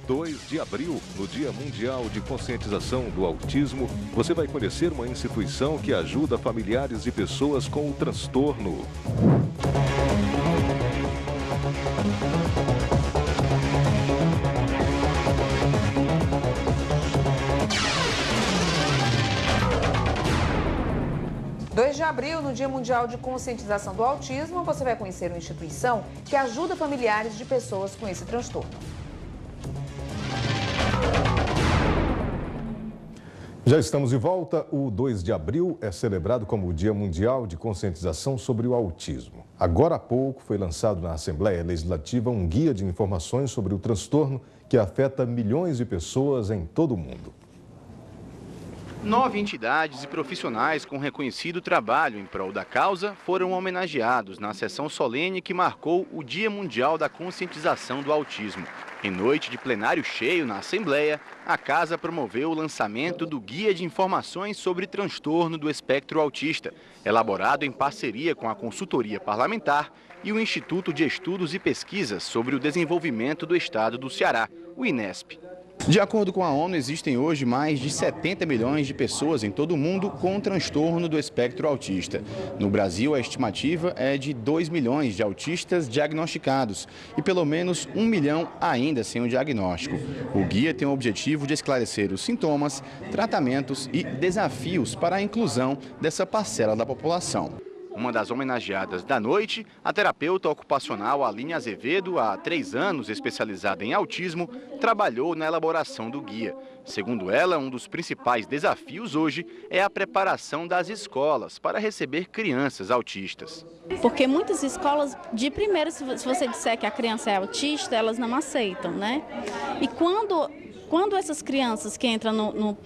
2 de abril, no Dia Mundial de Conscientização do Autismo, você vai conhecer uma instituição que ajuda familiares de pessoas com o transtorno. De abril, no Dia Mundial de Conscientização do Autismo, você vai conhecer uma instituição que ajuda familiares de pessoas com esse transtorno. Já estamos de volta. O 2 de abril é celebrado como o Dia Mundial de Conscientização sobre o Autismo. Agora há pouco foi lançado na Assembleia Legislativa um guia de informações sobre o transtorno que afeta milhões de pessoas em todo o mundo. 9 entidades e profissionais com reconhecido trabalho em prol da causa foram homenageados na sessão solene que marcou o Dia Mundial da Conscientização do Autismo. Em noite de plenário cheio na Assembleia, a Casa promoveu o lançamento do Guia de Informações sobre Transtorno do Espectro Autista, elaborado em parceria com a Consultoria Parlamentar e o Instituto de Estudos e Pesquisas sobre o Desenvolvimento do Estado do Ceará, o INESP. De acordo com a ONU, existem hoje mais de 70 milhões de pessoas em todo o mundo com transtorno do espectro autista. No Brasil, a estimativa é de 2 milhões de autistas diagnosticados e pelo menos 1 milhão ainda sem o diagnóstico. O guia tem o objetivo de esclarecer os sintomas, tratamentos e desafios para a inclusão dessa parcela da população. Uma das homenageadas da noite, a terapeuta ocupacional Aline Azevedo, há 3 anos especializada em autismo, trabalhou na elaboração do guia. Segundo ela, um dos principais desafios hoje é a preparação das escolas para receber crianças autistas. Porque muitas escolas, de primeiro, se você disser que a criança é autista, elas não aceitam, né? E quando essas crianças que entram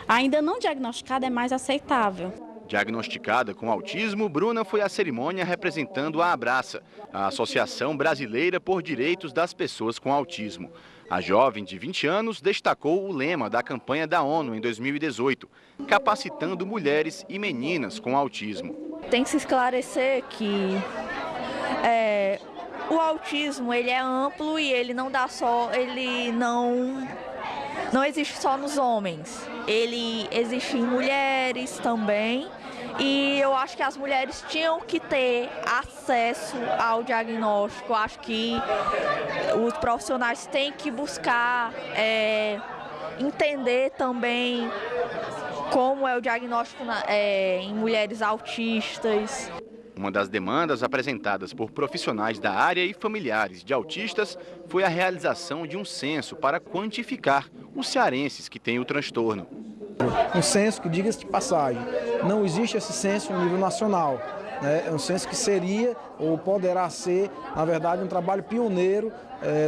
ainda não diagnosticada, é mais aceitável. Diagnosticada com autismo, Bruna foi à cerimônia representando a Abraça, a Associação Brasileira por Direitos das Pessoas com Autismo. A jovem de 20 anos destacou o lema da campanha da ONU em 2018, capacitando mulheres e meninas com autismo. Tem que se esclarecer que o autismo ele é amplo e ele não existe só nos homens, ele existe em mulheres também e eu acho que as mulheres tinham que ter acesso ao diagnóstico. Eu acho que os profissionais têm que buscar entender também como é o diagnóstico em mulheres autistas. Uma das demandas apresentadas por profissionais da área e familiares de autistas foi a realização de um censo para quantificar os cearenses que têm o transtorno. Um censo que, diga-se de passagem, não existe esse censo no nível nacional. É um censo que seria ou poderá ser, na verdade, um trabalho pioneiro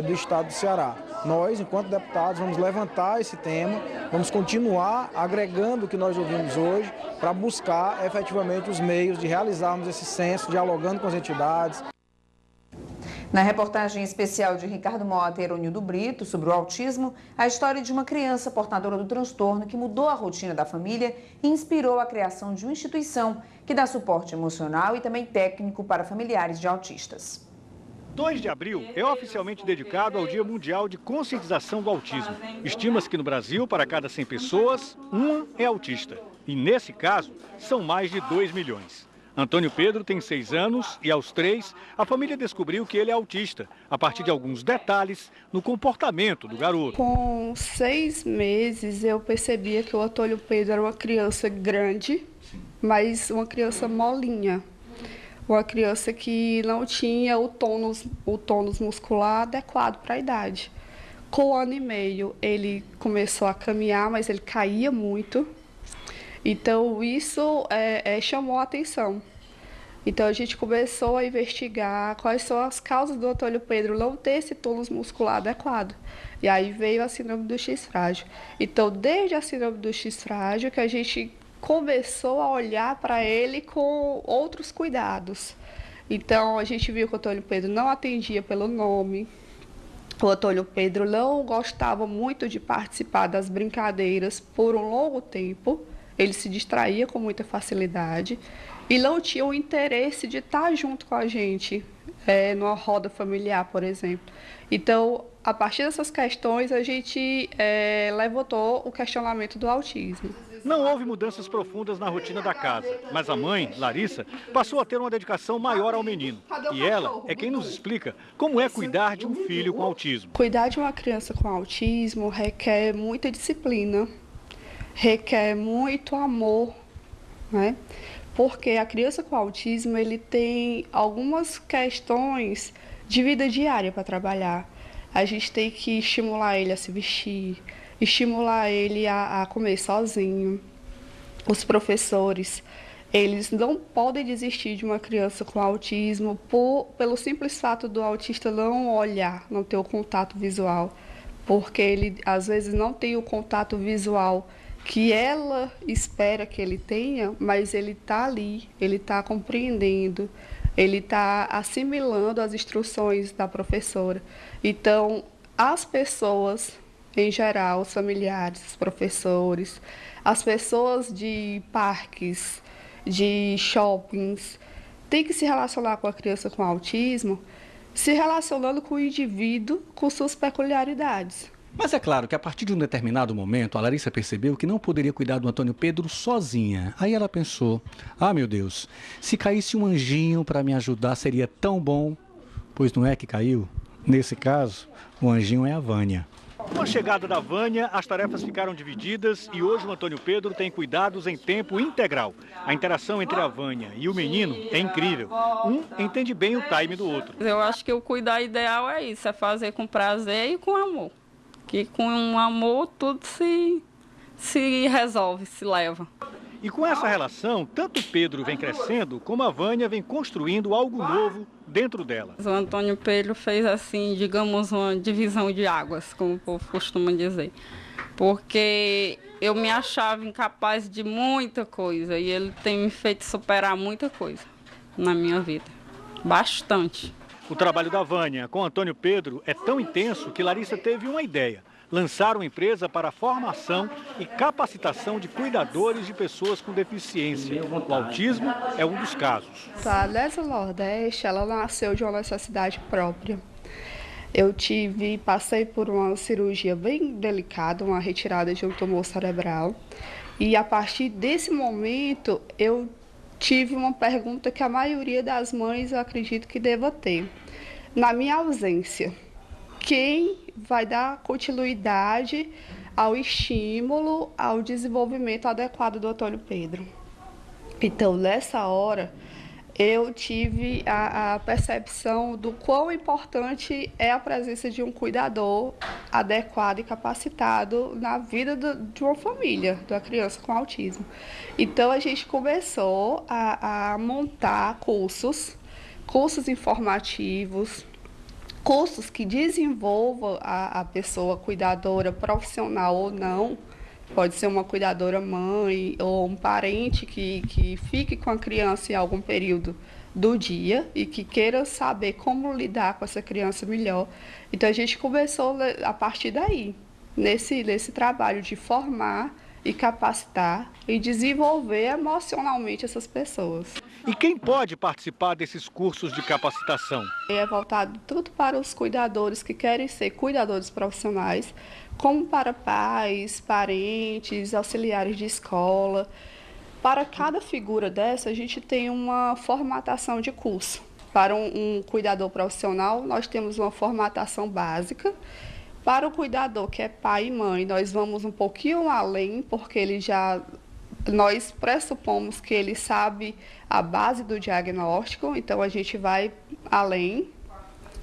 do Estado do Ceará. Nós, enquanto deputados, vamos levantar esse tema, vamos continuar agregando o que nós ouvimos hoje para buscar efetivamente os meios de realizarmos esse censo, dialogando com as entidades. Na reportagem especial de Ricardo Mota e Heronildo Brito sobre o autismo, a história de uma criança portadora do transtorno que mudou a rotina da família e inspirou a criação de uma instituição que dá suporte emocional e também técnico para familiares de autistas. 2 de abril é oficialmente dedicado ao Dia Mundial de Conscientização do Autismo. Estima-se que no Brasil, para cada 100 pessoas, uma é autista. E nesse caso, são mais de 2 milhões. Antônio Pedro tem 6 anos e aos 3, a família descobriu que ele é autista, a partir de alguns detalhes no comportamento do garoto. Com 6 meses eu percebia que o Antônio Pedro era uma criança grande, mas uma criança molinha. Uma criança que não tinha o tônus muscular adequado para a idade. Com 1 ano e meio ele começou a caminhar, mas ele caía muito. Então, isso chamou a atenção. Então, a gente começou a investigar quais são as causas do Antônio Pedro não ter esse tônus muscular adequado. E aí veio a síndrome do X frágil. Então, desde a síndrome do X frágil que a gente começou a olhar para ele com outros cuidados. Então, a gente viu que o Antônio Pedro não atendia pelo nome. O Antônio Pedro não gostava muito de participar das brincadeiras por um longo tempo. Ele se distraía com muita facilidade e não tinha o interesse de estar junto com a gente, numa roda familiar, por exemplo. Então, a partir dessas questões, a gente levantou o questionamento do autismo. Não houve mudanças profundas na rotina da casa, mas a mãe, Larissa, passou a ter uma dedicação maior ao menino. E ela é quem nos explica como é cuidar de um filho com autismo. Cuidar de uma criança com autismo requer muita disciplina, requer muito amor, né? Porque a criança com autismo, ele tem algumas questões de vida diária para trabalhar. A gente tem que estimular ele a se vestir, estimular ele a comer sozinho. Os professores, eles não podem desistir de uma criança com autismo pelo simples fato do autista não olhar, não ter o contato visual, porque ele às vezes não tem o contato visual que ela espera que ele tenha, mas ele está ali, ele está compreendendo, ele está assimilando as instruções da professora. Então, as pessoas, em geral, os familiares, os professores, as pessoas de parques, de shoppings, têm que se relacionar com a criança com autismo, se relacionando com o indivíduo com suas peculiaridades. Mas é claro que a partir de um determinado momento, a Larissa percebeu que não poderia cuidar do Antônio Pedro sozinha. Aí ela pensou, meu Deus, se caísse um anjinho para me ajudar seria tão bom. Pois não é que caiu? Nesse caso, o anjinho é a Vânia. Com a chegada da Vânia, as tarefas ficaram divididas e hoje o Antônio Pedro tem cuidados em tempo integral. A interação entre a Vânia e o menino é incrível. Um entende bem o time do outro. Eu acho que o cuidar ideal é isso, é fazer com prazer e com amor. Que com um amor tudo se resolve, se leva. E com essa relação, tanto o Pedro vem crescendo, como a Vânia vem construindo algo novo dentro dela. O Antônio Pedro fez assim, digamos, uma divisão de águas, como o povo costuma dizer. Porque eu me achava incapaz de muita coisa e ele tem me feito superar muita coisa na minha vida. Bastante. O trabalho da Vânia com Antônio Pedro é tão intenso que Larissa teve uma ideia: lançar uma empresa para a formação e capacitação de cuidadores de pessoas com deficiência. O autismo é um dos casos. A Lesa Nordeste, ela nasceu de uma necessidade própria. Eu passei por uma cirurgia bem delicada, uma retirada de um tumor cerebral. E a partir desse momento, eu tive uma pergunta que a maioria das mães, eu acredito que deva ter. Na minha ausência, quem vai dar continuidade ao estímulo, ao desenvolvimento adequado do Antônio Pedro? Então, nessa hora, eu tive a percepção do quão importante é a presença de um cuidador adequado e capacitado na vida de uma família, de uma criança com autismo. Então, a gente começou a montar cursos informativos, cursos que desenvolvam a pessoa cuidadora, profissional ou não. Pode ser uma cuidadora mãe ou um parente que fique com a criança em algum período do dia e que queira saber como lidar com essa criança melhor. Então, a gente começou a partir daí, nesse trabalho de formar e capacitar e desenvolver emocionalmente essas pessoas. E quem pode participar desses cursos de capacitação? É voltado tanto para os cuidadores que querem ser cuidadores profissionais, como para pais, parentes, auxiliares de escola. Para cada figura dessa, a gente tem uma formatação de curso. Para um cuidador profissional, nós temos uma formatação básica. Para o cuidador que é pai e mãe, nós vamos um pouquinho além, porque nós pressupomos que ele sabe a base do diagnóstico, então a gente vai além.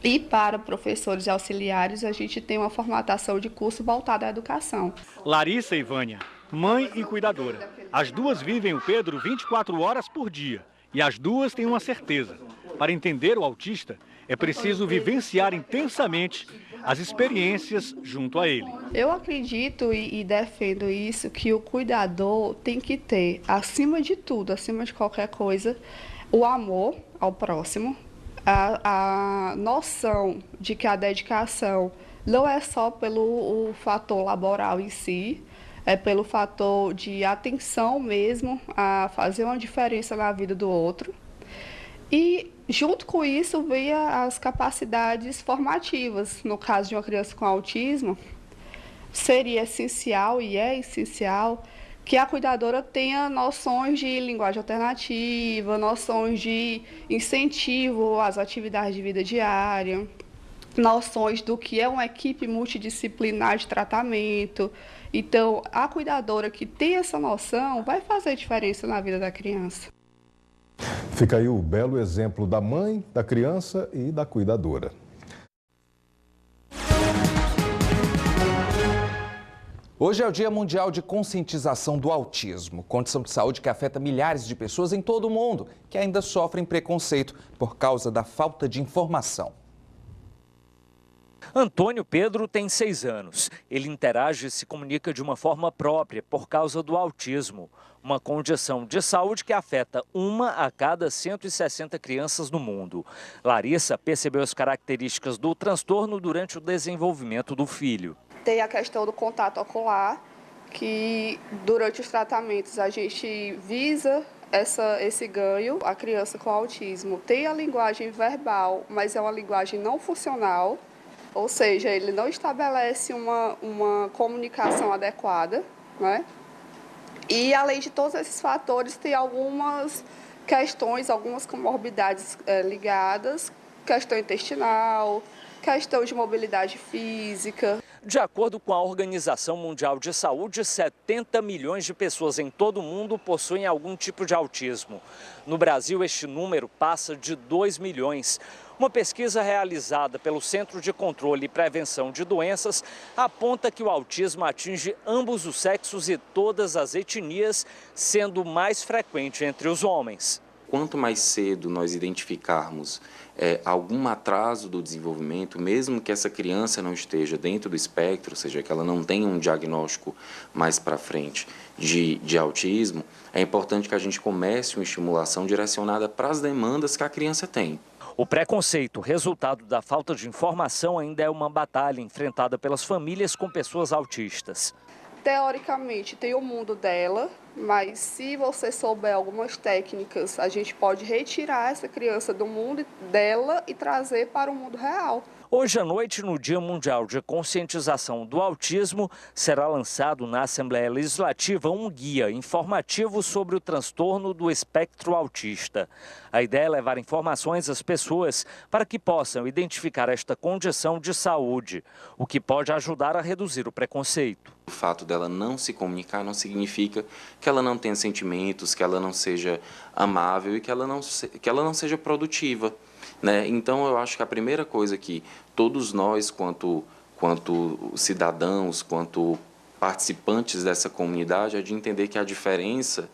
E para professores e auxiliares, a gente tem uma formatação de curso voltada à educação. Larissa e Vânia, mãe e cuidadora. As duas vivem o Pedro 24 horas por dia. E as duas têm uma certeza: para entender o autista, é preciso vivenciar intensamente as experiências junto a ele. Eu acredito e defendo isso, que o cuidador tem que ter, acima de tudo, acima de qualquer coisa, o amor ao próximo, a noção de que a dedicação não é só pelo fator laboral em si, é pelo fator de atenção mesmo a fazer uma diferença na vida do outro. E junto com isso, vem as capacidades formativas. No caso de uma criança com autismo, seria essencial e é essencial que a cuidadora tenha noções de linguagem alternativa, noções de incentivo às atividades de vida diária, noções do que é uma equipe multidisciplinar de tratamento. Então, a cuidadora que tem essa noção vai fazer diferença na vida da criança. Fica aí o belo exemplo da mãe, da criança e da cuidadora. Hoje é o Dia Mundial de Conscientização do Autismo, condição de saúde que afeta milhares de pessoas em todo o mundo que ainda sofrem preconceito por causa da falta de informação. Antônio Pedro tem 6 anos. Ele interage e se comunica de uma forma própria por causa do autismo, uma condição de saúde que afeta 1 a cada 160 crianças no mundo. Larissa percebeu as características do transtorno durante o desenvolvimento do filho. Tem a questão do contato ocular, que durante os tratamentos a gente visa esse ganho. A criança com autismo tem a linguagem verbal, mas é uma linguagem não funcional, ou seja, ele não estabelece uma comunicação adequada, né? E além de todos esses fatores, tem algumas questões, algumas comorbidades ligadas, questão intestinal, questão de mobilidade física. De acordo com a Organização Mundial de Saúde, 70 milhões de pessoas em todo o mundo possuem algum tipo de autismo. No Brasil, este número passa de 2 milhões. Uma pesquisa realizada pelo Centro de Controle e Prevenção de Doenças aponta que o autismo atinge ambos os sexos e todas as etnias, sendo mais frequente entre os homens. Quanto mais cedo nós identificarmos algum atraso do desenvolvimento, mesmo que essa criança não esteja dentro do espectro, ou seja, que ela não tenha um diagnóstico mais para frente de autismo, é importante que a gente comece uma estimulação direcionada para as demandas que a criança tem. O preconceito, resultado da falta de informação, ainda é uma batalha enfrentada pelas famílias com pessoas autistas. Teoricamente, tem o mundo dela, mas se você souber algumas técnicas, a gente pode retirar essa criança do mundo dela e trazer para o mundo real. Hoje à noite, no Dia Mundial de Conscientização do Autismo, será lançado na Assembleia Legislativa um guia informativo sobre o transtorno do espectro autista. A ideia é levar informações às pessoas para que possam identificar esta condição de saúde, o que pode ajudar a reduzir o preconceito. O fato dela não se comunicar não significa que ela não tenha sentimentos, que ela não seja amável e que ela não seja produtiva. Né? Então, eu acho que a primeira coisa que todos nós, quanto cidadãos, quanto participantes dessa comunidade, é de entender que a diferença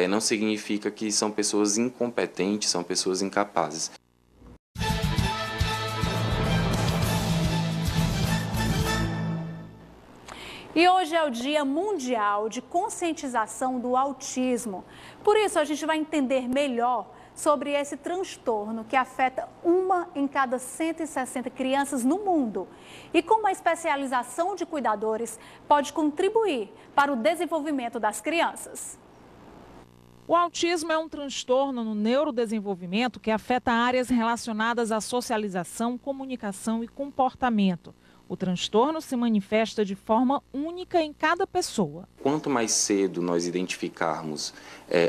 não significa que são pessoas incompetentes, são pessoas incapazes. E hoje é o Dia Mundial de Conscientização do Autismo. Por isso, a gente vai entender melhor sobre esse transtorno que afeta 1 em cada 160 crianças no mundo e como a especialização de cuidadores pode contribuir para o desenvolvimento das crianças. O autismo é um transtorno no neurodesenvolvimento que afeta áreas relacionadas à socialização, comunicação e comportamento. O transtorno se manifesta de forma única em cada pessoa. Quanto mais cedo nós identificarmos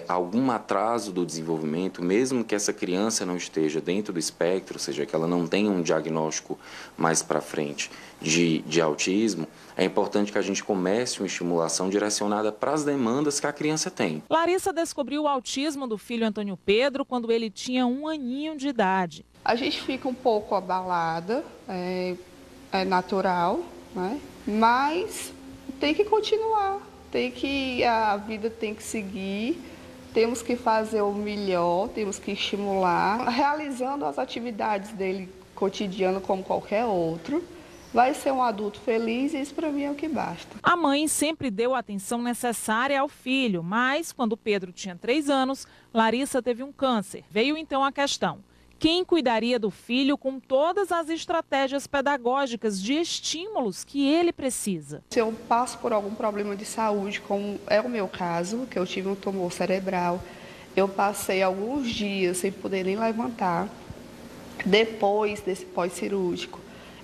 algum atraso do desenvolvimento, mesmo que essa criança não esteja dentro do espectro, ou seja, que ela não tenha um diagnóstico mais para frente de autismo, é importante que a gente comece uma estimulação direcionada para as demandas que a criança tem. Larissa descobriu o autismo do filho Antônio Pedro quando ele tinha 1 aninho de idade. A gente fica um pouco abalada, é natural, né? Mas tem que continuar, a vida tem que seguir, temos que fazer o melhor, temos que estimular, realizando as atividades dele cotidiano como qualquer outro. Vai ser um adulto feliz e isso para mim é o que basta. A mãe sempre deu a atenção necessária ao filho, mas quando Pedro tinha 3 anos, Larissa teve um câncer. Veio então a questão: quem cuidaria do filho com todas as estratégias pedagógicas de estímulos que ele precisa? Se eu passo por algum problema de saúde, como é o meu caso, que eu tive um tumor cerebral, Eu passei alguns dias sem poder nem levantar. Depois desse pós-cirúrgico,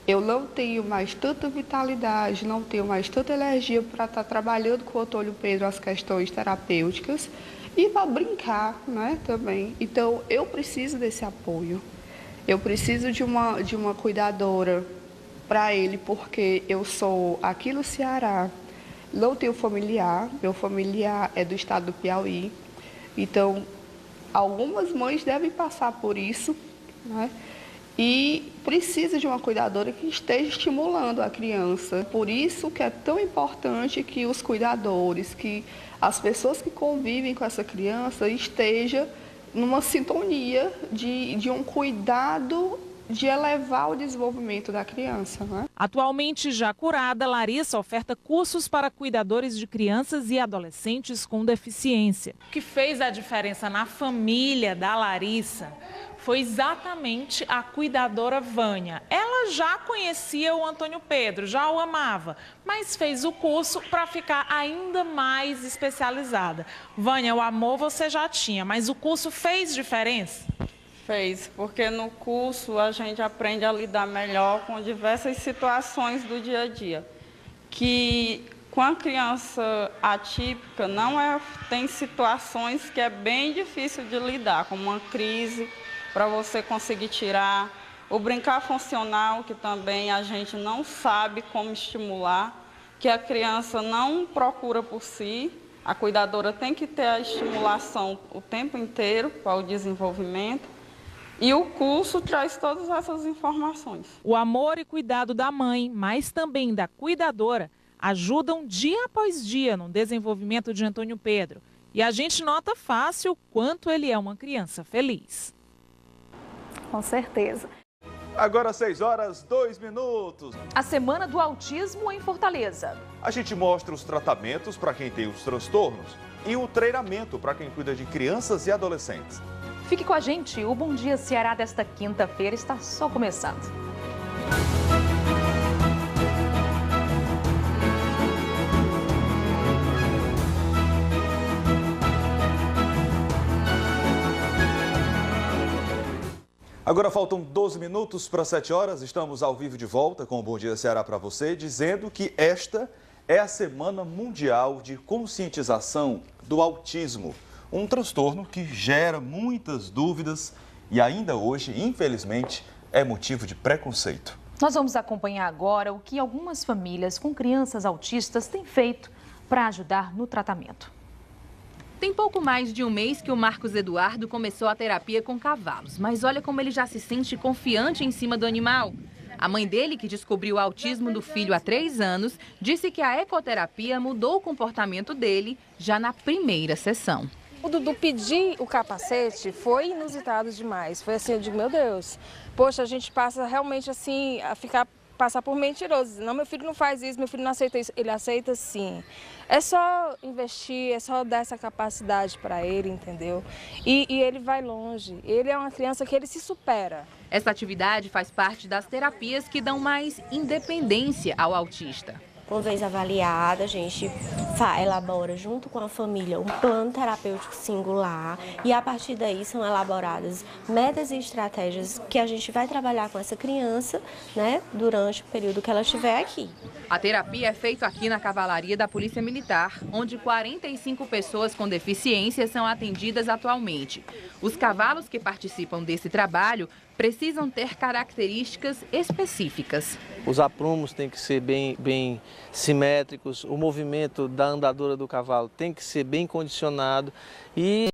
eu não tenho mais tanta vitalidade, não tenho mais tanta energia para estar trabalhando com o Antônio Pedro as questões terapêuticas e para brincar, né, também. Então, eu preciso desse apoio. Eu preciso de uma cuidadora para ele, porque eu sou aqui no Ceará, não tenho familiar, meu familiar é do estado do Piauí. Então, algumas mães devem passar por isso, né? E precisa de uma cuidadora que esteja estimulando a criança. Por isso que é tão importante que os cuidadores, que as pessoas que convivem com essa criança estejam numa sintonia de um cuidado de elevar o desenvolvimento da criança, né? Atualmente já curada, Larissa oferta cursos para cuidadores de crianças e adolescentes com deficiência. O que fez a diferença na família da Larissa foi exatamente a cuidadora Vânia. Ela já conhecia o Antônio Pedro, já o amava, mas fez o curso para ficar ainda mais especializada. Vânia, o amor você já tinha, mas o curso fez diferença? Fez, porque no curso a gente aprende a lidar melhor com diversas situações do dia a dia. Que com a criança atípica tem situações que é bem difícil de lidar, como uma crise, para você conseguir tirar. O brincar funcional, que também a gente não sabe como estimular, que a criança não procura por si. A cuidadora tem que ter a estimulação o tempo inteiro para o desenvolvimento. E o curso traz todas essas informações. O amor e cuidado da mãe, mas também da cuidadora, ajudam dia após dia no desenvolvimento de Antônio Pedro. E a gente nota fácil o quanto ele é uma criança feliz. Com certeza. Agora 6h02. A Semana do Autismo em Fortaleza. A gente mostra os tratamentos para quem tem os transtornos e o treinamento para quem cuida de crianças e adolescentes. Fique com a gente, o Bom Dia Ceará desta quinta-feira está só começando. Agora faltam 12 minutos para 7h, estamos ao vivo de volta com o Bom Dia Ceará para você, dizendo que esta é a Semana Mundial de Conscientização do Autismo. Um transtorno que gera muitas dúvidas e ainda hoje, infelizmente, é motivo de preconceito. Nós vamos acompanhar agora o que algumas famílias com crianças autistas têm feito para ajudar no tratamento. Tem pouco mais de um mês que o Marcos Eduardo começou a terapia com cavalos, mas olha como ele já se sente confiante em cima do animal. A mãe dele, que descobriu o autismo do filho há 3 anos, disse que a ecoterapia mudou o comportamento dele já na primeira sessão. O Dudu pedir o capacete foi inusitado demais. Foi assim, eu digo, meu Deus, poxa, a gente passa realmente assim, passar por mentiroso. Não, meu filho não faz isso, meu filho não aceita isso. Ele aceita sim. É só investir, é só dar essa capacidade para ele, entendeu? E ele vai longe. Ele é uma criança que ele se supera. Essa atividade faz parte das terapias que dão mais independência ao autista. Uma vez avaliada, a gente elabora junto com a família um plano terapêutico singular e a partir daí são elaboradas metas e estratégias que a gente vai trabalhar com essa criança, né, durante o período que ela estiver aqui. A terapia é feita aqui na Cavalaria da Polícia Militar, onde 45 pessoas com deficiência são atendidas atualmente. Os cavalos que participam desse trabalho precisam ter características específicas. Os aprumos têm que ser bem simétricos, o movimento da andadura do cavalo tem que ser bem condicionado e